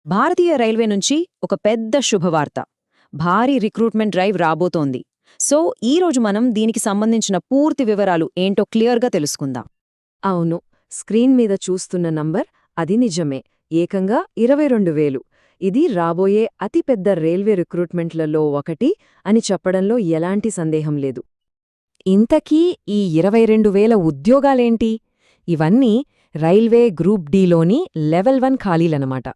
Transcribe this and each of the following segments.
భారతీయ railway నుంచి ఒక పెద్ద శుభవార్త. భారీ రిక్రూట్మెంట్ డ్రైవ్ రాబోతోంది. సో ఈరోజు మనం దీనికి సంబంధించిన పూర్తి వివరాలు ఏంటో క్లియర్గా తెలుసుకుందాం. అవును, స్క్రీన్ మీద చూస్తున్న నంబర్ అది నిజమే. ఏకంగా 22,000. ఇది రాబోయే అతిపెద్ద రైల్వే రిక్రూట్మెంట్లలో ఒకటి అని చెప్పడంలో ఎలాంటి సందేహం లేదు. ఇంతకీ ఈ 22,000 ఉద్యోగాలేంటి? ఇవన్నీ రైల్వే గ్రూప్ డీలోని లెవెల్ 1 ఖాళీలనమాట.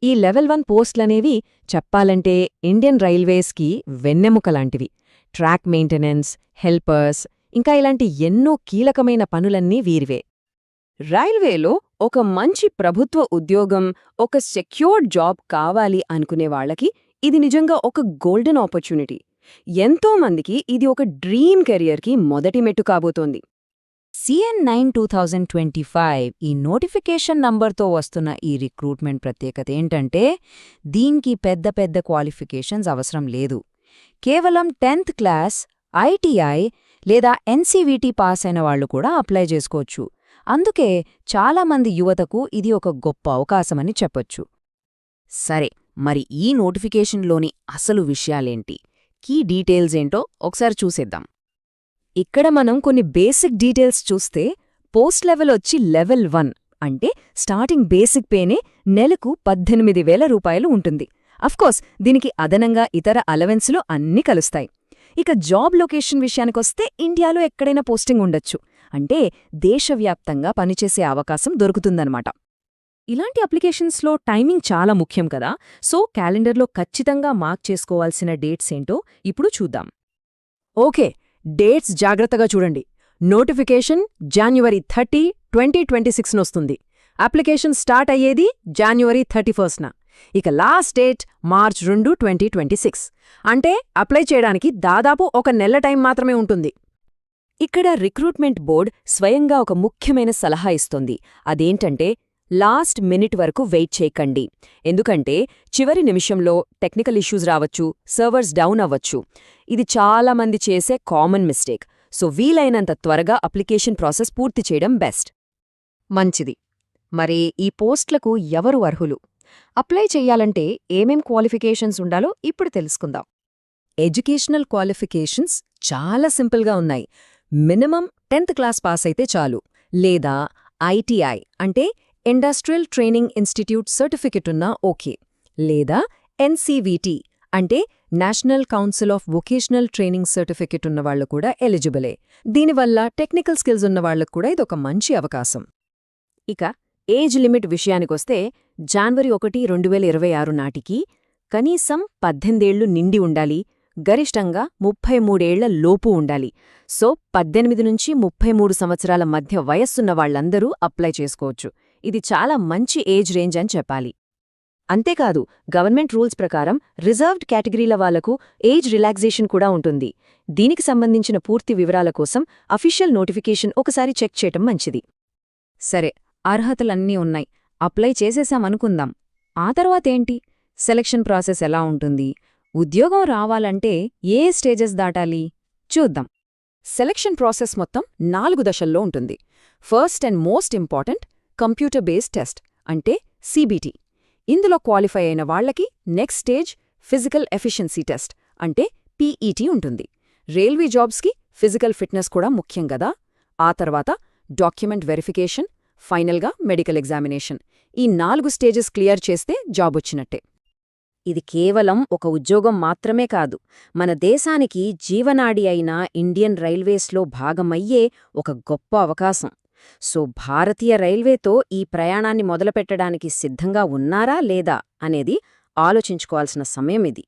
ఈ లెవెల్ 1 పోస్ట్లనేవి చెప్పాలంటే ఇండియన్ రైల్వేస్కి వెన్నెముకలాంటివి. ట్రాక్ మెయింటెనెన్స్, హెల్పర్స్, ఇంకా ఇలాంటి ఎన్నో కీలకమైన పనులన్నీ వీరివే. రైల్వేలో ఒక మంచి ప్రభుత్వ ఉద్యోగం, ఒక సెక్యూర్డ్ జాబ్ కావాలి అనుకునే వాళ్ళకి ఇది నిజంగా ఒక గోల్డెన్ ఆపర్చునిటీ. ఎంతోమందికి ఇది ఒక డ్రీమ్ కెరియర్కి మొదటి మెట్టు కాబోతోంది. CN9 2025 ఈ నోటిఫికేషన్ నంబర్తో వస్తున్న ఈ రిక్రూట్మెంట్ ప్రత్యేకత ఏంటంటే దీనికి పెద్ద పెద్ద క్వాలిఫికేషన్స్ అవసరం లేదు. కేవలం 10th క్లాస్, ITI లేదా NCVT పాస్ అయిన వాళ్లు కూడా అప్లై చేసుకోవచ్చు. అందుకే చాలామంది యువతకు ఇది ఒక గొప్ప అవకాశమని చెప్పొచ్చు. సరే, మరి ఈ నోటిఫికేషన్లోని అసలు విషయాలేంటి, కీ డీటెయిల్స్ ఏంటో ఒకసారి చూసేద్దాం. ఇక్కడ మనం కొన్ని బేసిక్ డీటెయిల్స్ చూస్తే పోస్ట్ లెవెల్ వచ్చి లెవెల్ 1 అంటే స్టార్టింగ్ బేసిక్ పేనే నెలకు 18,000 రూపాయలు ఉంటుంది. అఫ్కోర్స్ దీనికి అదనంగా ఇతర అలవెన్స్లు అన్నీ కలుస్తాయి. ఇక జాబ్ లొకేషన్ విషయానికొస్తే ఇండియాలో ఎక్కడైనా పోస్టింగ్ ఉండొచ్చు. అంటే దేశవ్యాప్తంగా పనిచేసే అవకాశం దొరుకుతుందన్నమాట. ఇలాంటి అప్లికేషన్స్లో టైమింగ్ చాలా ముఖ్యం కదా. సో క్యాలెండర్లో ఖచ్చితంగా మార్క్ చేసుకోవాల్సిన డేట్స్ ఏంటో ఇప్పుడు చూద్దాం. ఓకే, డేట్స్ జాగ్రత్తగా చూడండి. Notification January 30, 2026 నొస్తుంది. అప్లికేషన్ స్టార్ట్ అయ్యేది January 31న. ఇక లాస్ట్ డేట్ March 2, 2026. అంటే అప్లై చేయడానికి దాదాపు ఒక నెల టైం మాత్రమే ఉంటుంది. ఇక్కడ రిక్రూట్మెంట్ బోర్డ్ స్వయంగా ఒక ముఖ్యమైన సలహా ఇస్తోంది. అదేంటంటే లాస్ట్ మినిట్ వరకు వెయిట్ చేయకండి. ఎందుకంటే చివరి నిమిషంలో టెక్నికల్ ఇష్యూస్ రావచ్చు, సర్వర్స్ డౌన్ అవ్వచ్చు. ఇది చాలామంది చేసే కామన్ మిస్టేక్. సో వీలైనంత త్వరగా అప్లికేషన్ ప్రాసెస్ పూర్తి చేయడం బెస్ట్. మంచిది. మరి ఈ పోస్ట్లకు ఎవరు అర్హులు? అప్లై చెయ్యాలంటే ఏమేం క్వాలిఫికేషన్స్ ఉండాలో ఇప్పుడు తెలుసుకుందాం. ఎడ్యుకేషనల్ క్వాలిఫికేషన్స్ చాలా సింపుల్గా ఉన్నాయి. మినిమం 10th క్లాస్ పాస్ అయితే చాలు. లేదా ITI అంటే ఇండస్ట్రియల్ ట్రైనింగ్ ఇన్స్టిట్యూట్ సర్టిఫికెట్ ఉన్నా ఓకే. లేదా NCVT అంటే national council of vocational training certificate ఉన్నవాళ్లు కూడా ఎలిజిబులే. దీనివల్ల టెక్నికల్ స్కిల్స్ ఉన్నవాళ్లకు కూడా ఇదొక మంచి అవకాశం. ఇక ఏజ్ లిమిట్ విషయానికొస్తే January 1, 2026 నాటికి కనీసం 18 ఏళ్లు నిండి ఉండాలి. గరిష్టంగా 33 ఏళ్ల లోపు ఉండాలి. సో 18 నుంచి 33 సంవత్సరాల మధ్య వయస్సున్న వాళ్లందరూ అప్లై చేసుకోవచ్చు. ఇది చాలా మంచి ఏజ్ రేంజ్ అని చెప్పాలి. అంతేకాదు, గవర్నమెంట్ రూల్స్ ప్రకారం రిజర్వ్డ్ కేటగిరీల వాళ్లకు ఏజ్ రిలాక్సేషన్ కూడా ఉంటుంది. దీనికి సంబంధించిన పూర్తి వివరాల కోసం అఫీషియల్ నోటిఫికేషన్ ఒకసారి చెక్ చేయటం మంచిది. సరే, అర్హతలన్నీ ఉన్నాయి. అప్లై చేసేశామనుకుందాం. ఆ తర్వాతేంటి? సెలక్షన్ ప్రాసెస్ ఎలా ఉంటుంది? ఉద్యోగం రావాలంటే ఏ స్టేజెస్ దాటాలి? చూద్దాం. సెలక్షన్ ప్రాసెస్ మొత్తం 4 దశల్లో ఉంటుంది. First and most important computer based test అంటే CBT. ఇందులో క్వాలిఫై అయిన వాళ్లకి next stage physical efficiency test అంటే PET ఉంటుంది. రైల్వే జాబ్స్కి ఫిజికల్ ఫిట్నెస్ కూడా ముఖ్యం గదా. ఆ తర్వాత డాక్యుమెంట్ వెరిఫికేషన్, ఫైనల్గా మెడికల్ ఎగ్జామినేషన్. ఈ 4 స్టేజెస్ క్లియర్ చేస్తే జాబ్ వచ్చినట్టే. ఇది కేవలం ఒక ఉద్యోగం మాత్రమే కాదు, మన దేశానికి జీవనాడి అయిన ఇండియన్ రైల్వేస్లో భాగమయ్యే ఒక గొప్ప అవకాశం. సో భారతీయ రైల్వేతో ఈ ప్రయాణాన్ని మొదలుపెట్టడానికి సిద్ధంగా ఉన్నారా లేదా అనేది ఆలోచించుకోవాల్సిన సమయం ఇది.